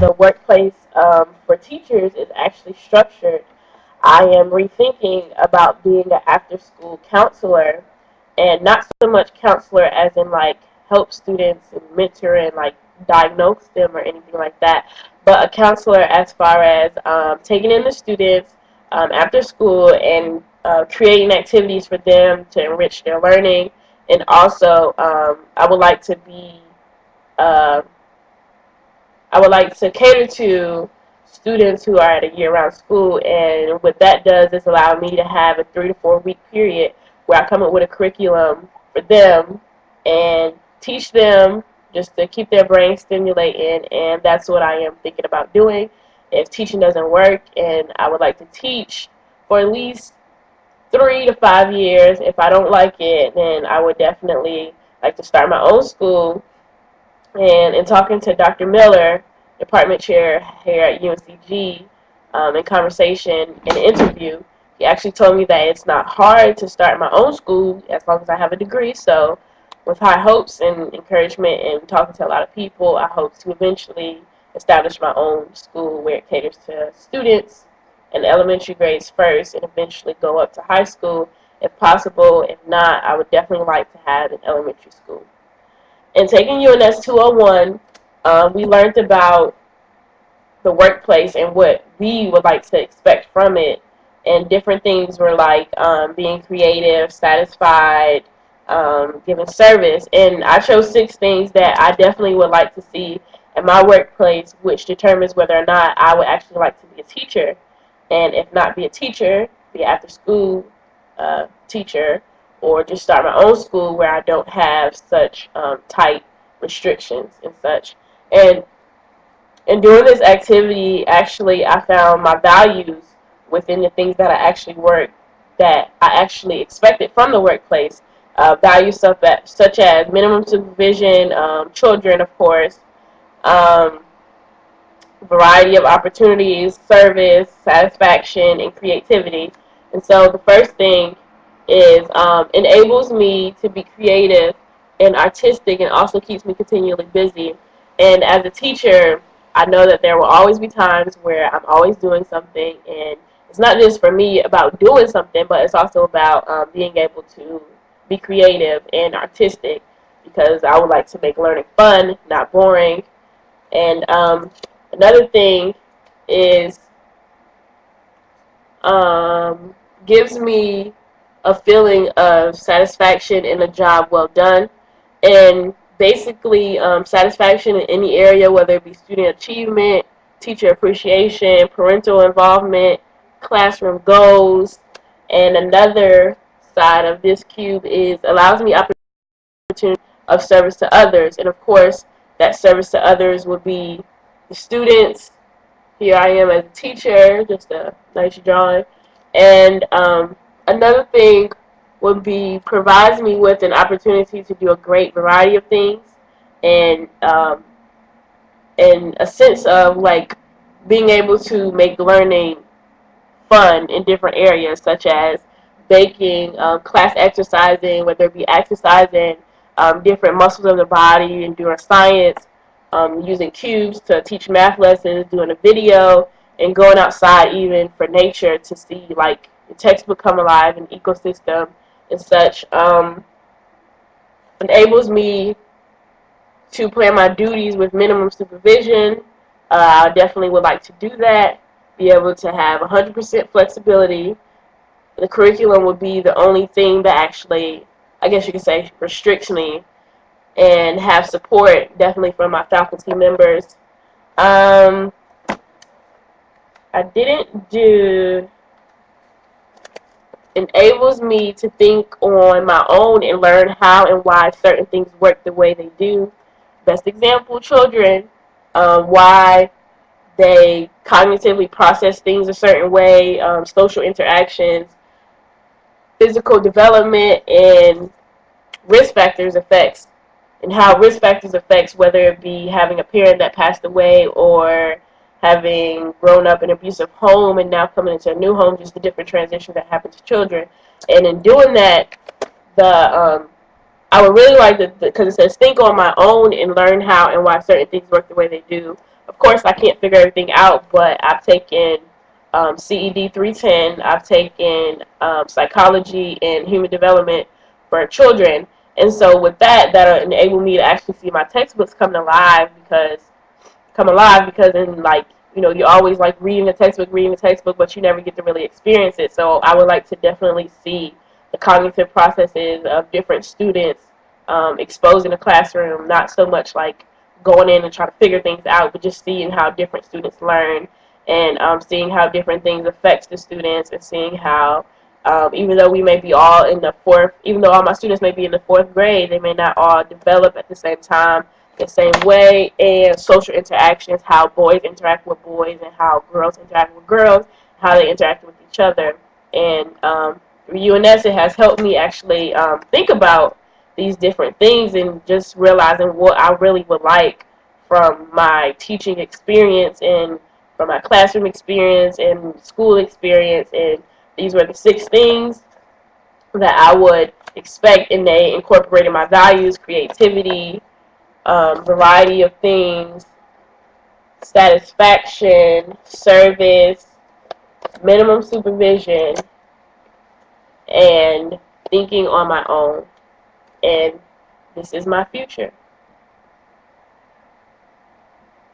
the workplace for teachers is actually structured, I am rethinking about being an after-school counselor, and not so much counselor as in like help students and mentor and like diagnose them or anything like that, but a counselor as far as taking in the students after school and creating activities for them to enrich their learning, and also I would like to be uh, I would like to cater to students who are at a year-round school, and what that does is allow me to have a 3 to 4 week period where I come up with a curriculum for them and teach them just to keep their brain stimulating, and that's what I am thinking about doing. If teaching doesn't work, and I would like to teach for at least 3 to 5 years. If I don't like it, then I would definitely like to start my own school. And in talking to Dr. Miller, department chair here at UNCG, in conversation, in an interview, he actually told me that it's not hard to start my own school as long as I have a degree. So with high hopes and encouragement and talking to a lot of people, I hope to eventually establish my own school where it caters to students in elementary grades first and eventually go up to high school if possible. If not, I would definitely like to have an elementary school. In taking UNS 201, we learned about the workplace and what we would like to expect from it. And different things were like being creative, satisfied, giving service. And I chose 6 things that I definitely would like to see in my workplace, which determines whether or not I would actually like to be a teacher. And if not be a teacher, be an after school teacher, or just start my own school where I don't have such tight restrictions and such. And in doing this activity, actually, I found my values within the things that I actually work, that I actually expected from the workplace. Values such as minimum supervision, children, of course, um, variety of opportunities, service, satisfaction, and creativity. And so the first thing is enables me to be creative and artistic, and also keeps me continually busy. And as a teacher, I know that there will always be times where I'm always doing something, and it's not just for me about doing something, but it's also about being able to be creative and artistic, because I would like to make learning fun, not boring. And another thing is gives me a feeling of satisfaction in a job well done. And basically, satisfaction in any area, whether it be student achievement, teacher appreciation, parental involvement, classroom goals. And another side of this cube is allows me opportunity of service to others. And of course, that service to others would be the students. Here I am as a teacher, just a nice drawing. And another thing would be provides me with an opportunity to do a great variety of things, and a sense of like being able to make learning fun in different areas, such as baking, class exercising, whether it be exercising different muscles of the body and doing science, using cubes to teach math lessons, doing a video, and going outside even for nature to see like the textbook come alive and ecosystem and such. Enables me to plan my duties with minimum supervision. I definitely would like to do that. Be able to have 100% flexibility. The curriculum would be the only thing that actually, I guess you could say, restricts me, and have support definitely from my faculty members. I didn't do enables me to think on my own and learn how and why certain things work the way they do. Best example, children, why they cognitively process things a certain way, social interactions, physical development, and risk factors affects, and how risk factors affects whether it be having a parent that passed away or having grown up in an abusive home and now coming into a new home, just the different transitions that happen to children. And in doing that, I would really like to, because it says think on my own and learn how and why certain things work the way they do. Of course, I can't figure everything out, but I've taken CED 310. I've taken psychology and human development for children. And so with that, that'll enable me to actually see my textbooks come alive because in like you're always like reading the textbook, but you never get to really experience it. So I would like to definitely see the cognitive processes of different students exposed in the classroom, not so much like going in and trying to figure things out, but just seeing how different students learn and seeing how different things affect the students and seeing how even though we may be all in the fourth, even though all my students may be in the fourth grade, they may not all develop at the same time, the same way, and social interactions, how boys interact with boys and how girls interact with girls, how they interact with each other. And UNS, it has helped me actually think about these different things and just realizing what I really would like from my teaching experience and from my classroom experience and school experience. And these were the 6 things that I would expect, and they incorporated my values: creativity, variety of things, satisfaction, service, minimum supervision, and thinking on my own. And this is my future.